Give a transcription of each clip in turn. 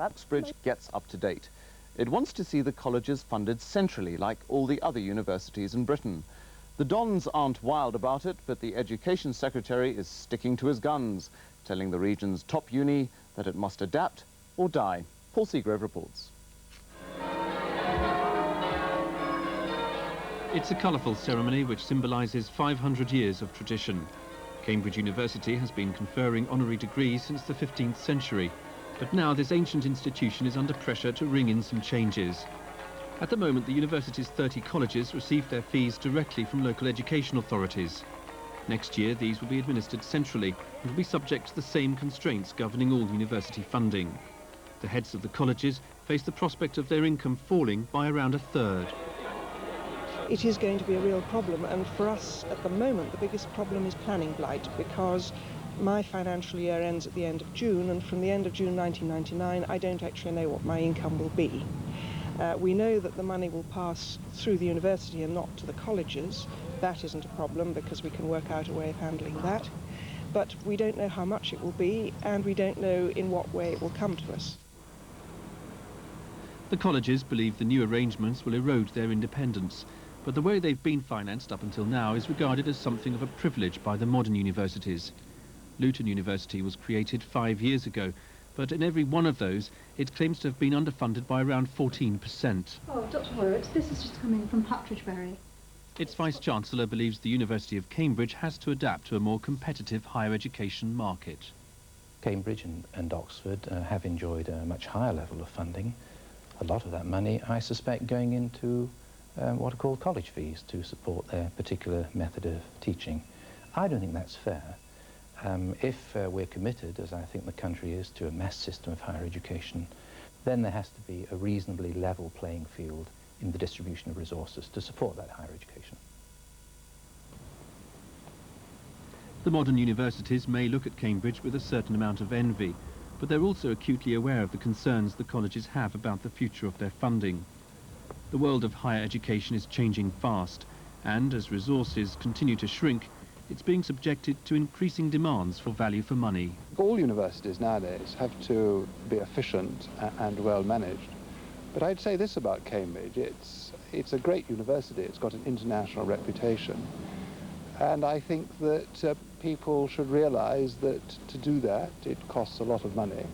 Oxbridge gets up to date. It wants to see the colleges funded centrally, like all the other universities in Britain. The Dons aren't wild about it, but the Education Secretary is sticking to his guns, telling the region's top uni that it must adapt or die. Paul Seagrove reports. It's a colourful ceremony which symbolises 500 years of tradition. Cambridge University has been conferring honorary degrees since the 15th century, but now this ancient institution is under pressure to ring in some changes. At the moment, the university's 30 colleges receive their fees directly from local education authorities. Next year, these will be administered centrally and will be subject to the same constraints governing all university funding. The heads of the colleges face the prospect of their income falling by around a third. It is going to be a real problem, and for us at the moment the biggest problem is planning blight, because my financial year ends at the end of June, and from the end of June 1999 I don't actually know what my income will be. We know that the money will pass through the university and not to the colleges. That isn't a problem because we can work out a way of handling that, but we don't know how much it will be, and we don't know in what way it will come to us. The colleges believe the new arrangements will erode their independence, but the way they've been financed up until now is regarded as something of a privilege by the modern universities. Luton University was created 5 years ago, but in every one of those, it claims to have been underfunded by around 14%. Oh, Dr. Horrocks, this is just coming from Partridgebury. Its Vice-Chancellor believes the University of Cambridge has to adapt to a more competitive higher education market. Cambridge and Oxford have enjoyed a much higher level of funding. A lot of that money, I suspect, going into what are called college fees to support their particular method of teaching. I don't think that's fair. If we're committed, as I think the country is, to a mass system of higher education, then there has to be a reasonably level playing field in the distribution of resources to support that higher education. The modern universities may look at Cambridge with a certain amount of envy, but they're also acutely aware of the concerns the colleges have about the future of their funding. The world of higher education is changing fast, and as resources continue to shrink, it's being subjected to increasing demands for value for money. All universities nowadays have to be efficient and well managed. But I'd say this about Cambridge: it's a great university, it's got an international reputation. And I think that people should realize that to do that, it costs a lot of money.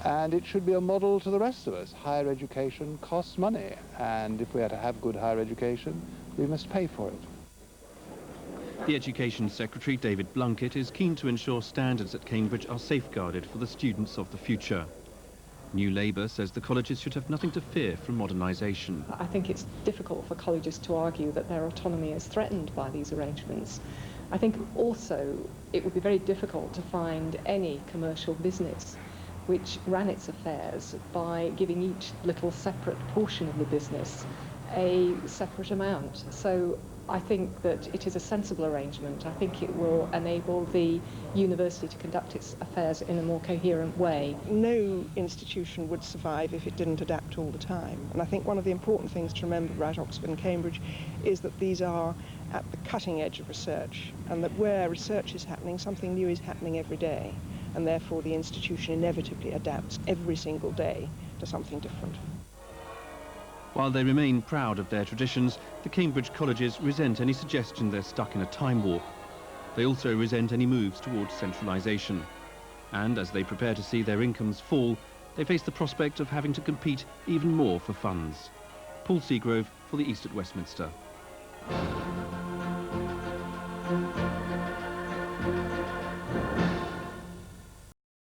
And it should be a model to the rest of us. Higher education costs money, and if we are to have good higher education, we must pay for it. The Education Secretary, David Blunkett, is keen to ensure standards at Cambridge are safeguarded for the students of the future. New Labour says the colleges should have nothing to fear from modernisation. I think it's difficult for colleges to argue that their autonomy is threatened by these arrangements. I think also it would be very difficult to find any commercial business which ran its affairs by giving each little separate portion of the business a separate amount. So I think that it is a sensible arrangement. I think it will enable the university to conduct its affairs in a more coherent way. No institution would survive if it didn't adapt all the time. And I think one of the important things to remember about Oxford and Cambridge is that these are at the cutting edge of research, and that where research is happening, something new is happening every day. And therefore the institution inevitably adapts every single day to something different. While they remain proud of their traditions, the Cambridge colleges resent any suggestion they're stuck in a time warp. They also resent any moves towards centralisation. And as they prepare to see their incomes fall, they face the prospect of having to compete even more for funds. Paul Seagrove for the East at Westminster.